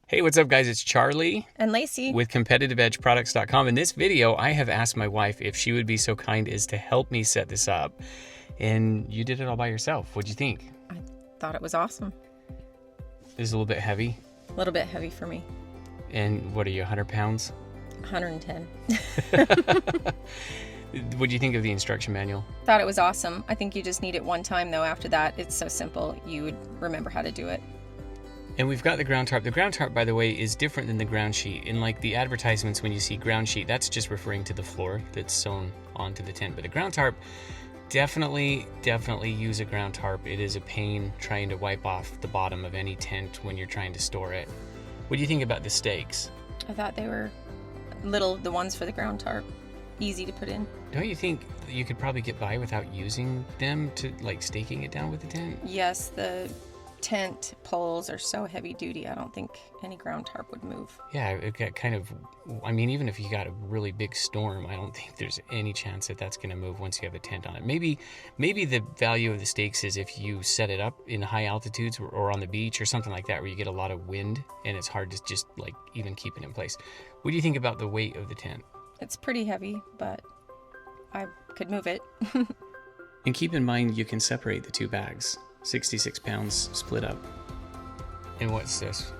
Hey, what's up, guys? It's Charlie And Laci. with CompetitiveEdgeProducts.com. In this video, I have asked my wife if she would be so kind as to help me set this up. And you did it all by yourself. What'd you think? I thought it was awesome. It was a little bit heavy. A little bit heavy for me. And what are you, 100 pounds? 110. What do you think of the instruction manual? Thought it was awesome. I think you just need it one time, though. After that, it's so simple. You would remember how to do it. And we've got the ground tarp. The ground tarp, by the way, is different than the ground sheet. In like the advertisements, when you see ground sheet, that's just referring to the floor that's sewn onto the tent. But the ground tarp, definitely use a ground tarp. It is a pain trying to wipe off the bottom of any tent when you're trying to store it. What do you think about the stakes? I thought they were the ones for the ground tarp. Easy to put in. Don't you think you could probably get by without using them to like staking it down with the tent? Yes, the tent poles are so heavy duty. I don't think any ground tarp would move. Yeah, it got kind of, I mean, even if you got a really big storm, I don't think there's any chance that that's going to move once you have a tent on it. Maybe the value of the stakes is if you set it up in high altitudes or on the beach or something like that, where you get a lot of wind and it's hard to just like even keep it in place. What do you think about the weight of the tent? It's pretty heavy, but I could move it. And keep in mind, you can separate the two bags, 66 pounds split up. And what's this?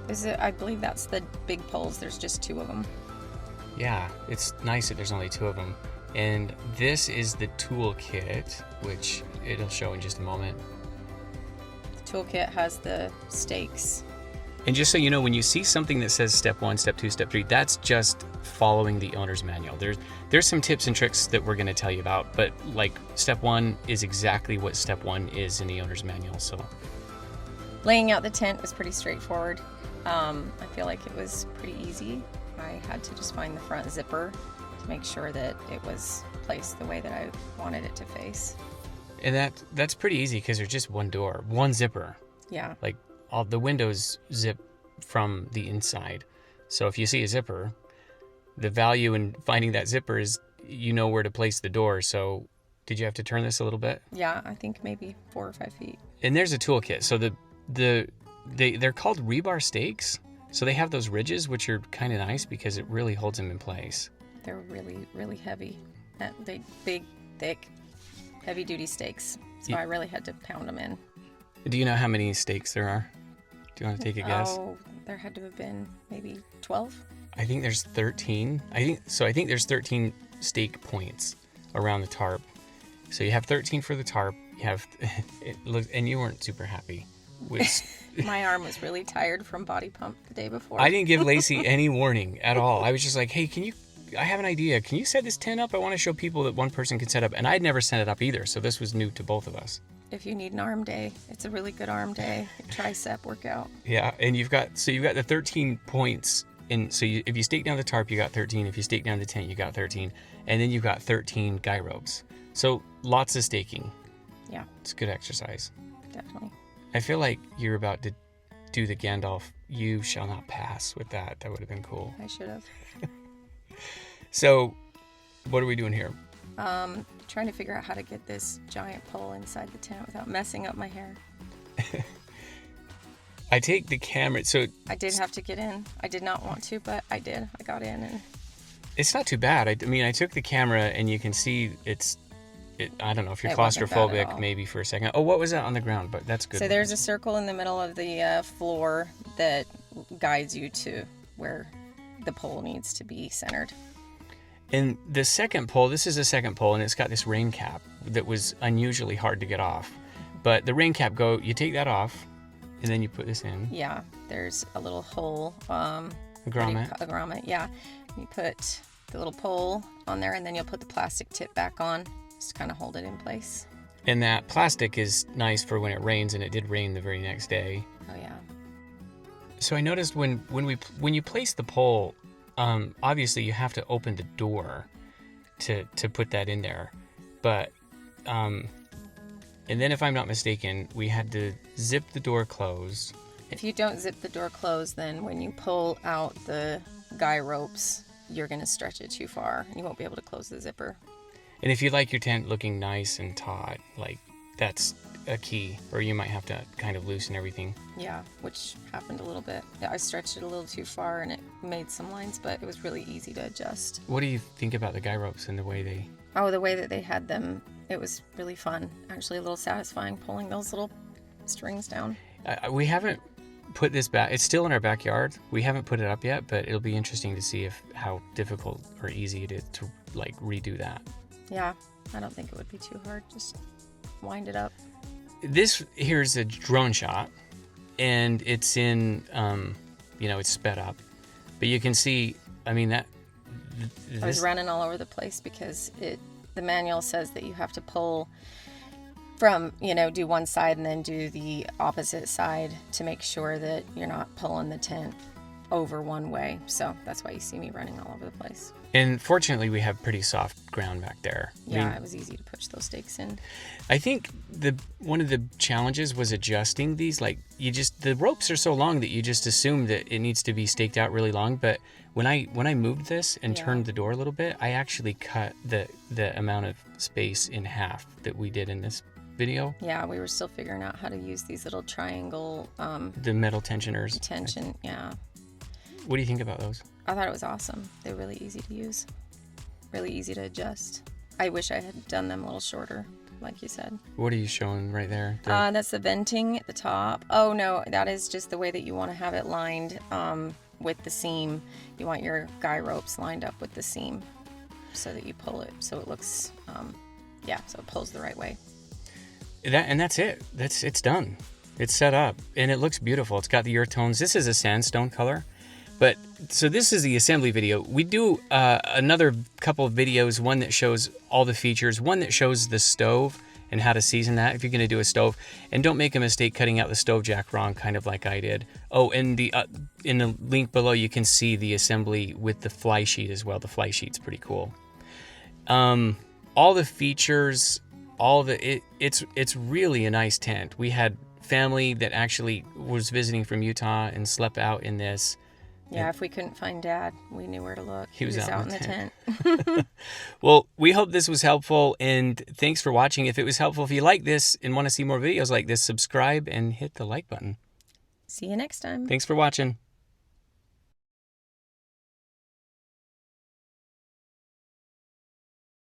I believe that's the big poles. There's just two of them. Yeah, it's nice that there's only two of them. And this is the toolkit, which it'll show in just a moment. The toolkit has the stakes. And just so you know, when you see something that says step 1, step 2, step 3, that's just following the owner's manual. There's some tips and tricks that we're going to tell you about, but like step 1 is exactly what step 1 is in the owner's manual. So laying out the tent was pretty straightforward. I feel like it was pretty easy. I had to just find the front zipper to make sure that it was placed the way that I wanted it to face. And that's pretty easy because there's just one door, one zipper. Yeah. Like all the windows zip from the inside. So if you see a zipper, the value in finding that zipper is you know where to place the door. So did you have to turn this a little bit? Yeah, I think maybe 4 or 5 feet. And there's a toolkit. So they're called rebar stakes. So they have those ridges, which are kind of nice because it really holds them in place. They're really, really heavy. Big, thick, heavy-duty stakes. So I really had to pound them in. Do you know how many stakes there are? Do you want to take a guess? Oh, there had to have been maybe 12. I think there's 13. I think there's 13 stake points around the tarp. So you have 13 for the tarp. You have and you weren't super happy with. My arm was really tired from bodypump the day before. I didn't give Laci any warning at all. I was just like, hey, I have an idea. Can you set this tent up? I want to show people that one person can set up. And I'd never set it up either. So this was new to both of us. If you need an arm day, it's a really good arm day. Tricep workout. Yeah, and you've got the 13 points. And so if you stake down the tarp, you got 13. If you stake down the tent, you got 13. And then you've got 13 guy ropes. So lots of staking. Yeah. It's good exercise. Definitely. I feel like you're about to do the Gandalf, you shall not pass with that. That would have been cool. I should have. So what are we doing here? Trying to figure out how to get this giant pole inside the tent without messing up my hair. I take the camera, so I did have to get in. I did not want to, but I did. I got in, and it's not too bad. I mean, I took the camera, and you can see I don't know if you're claustrophobic, maybe for a second. Oh, what was that on the ground? But that's good. So there's a circle in the middle of the floor that guides you to where the pole needs to be centered. And the second pole, this is a second pole, and it's got this rain cap that was unusually hard to get off. But the rain cap, you take that off, and then you put this in. Yeah, there's a little hole. A grommet, yeah. You put the little pole on there, and then you'll put the plastic tip back on, just to kind of hold it in place. And that plastic is nice for when it rains, and it did rain the very next day. Oh, yeah. So I noticed when you place the pole, obviously you have to open the door to put that in there. But, and then if I'm not mistaken, we had to zip the door closed. If you don't zip the door closed, then when you pull out the guy ropes, you're going to stretch it too far. You won't be able to close the zipper. And if you like your tent looking nice and taut, like that's a key, or you might have to kind of loosen everything. Yeah, which happened a little bit. I stretched it a little too far and it made some lines, but it was really easy to adjust. What do you think about the guy ropes and the way they... Oh, the way that they had them, it was really fun. Actually a little satisfying pulling those little strings down. We haven't put this back. It's still in our backyard. We haven't put it up yet, but it'll be interesting to see how difficult or easy it is to like redo that. Yeah, I don't think it would be too hard. Just wind it up. This here's a drone shot, and it's in, it's sped up, but you can see, I mean, that. I was running all over the place because the manual says that you have to pull from, do one side and then do the opposite side to make sure that you're not pulling the tent over one way. So that's why you see me running all over the place. And fortunately, we have pretty soft ground back there. Yeah, it was easy to push those stakes in. I think one of the challenges was adjusting these. Like the ropes are so long that you just assume that it needs to be staked out really long. But when I moved this and turned the door a little bit, I actually cut the amount of space in half that we did in this video. Yeah, we were still figuring out how to use these little triangle the metal tensioners. Tension, yeah. What do you think about those? I thought it was awesome. They're really easy to use, really easy to adjust. I wish I had done them a little shorter, like you said. What are you showing right there? That's the venting at the top. Oh no, that is just the way that you want to have it lined with the seam. You want your guy ropes lined up with the seam so that you pull it so it looks, so it pulls the right way. That's it. It's done. It's set up and it looks beautiful. It's got the earth tones. This is a sandstone color. But so this is the assembly video. We do another couple of videos, one that shows all the features, one that shows the stove and how to season that if you're going to do a stove. And don't make a mistake cutting out the stove jack wrong, kind of like I did. Oh, and in the link below, you can see the assembly with the fly sheet as well. The fly sheet's pretty cool. All the features, it's really a nice tent. We had family that actually was visiting from Utah and slept out in this. Yeah, if we couldn't find Dad, we knew where to look. He was out in the tent. Well, we hope this was helpful, and thanks for watching. If it was helpful, if you like this and want to see more videos like this, subscribe and hit the like button. See you next time. Thanks for watching.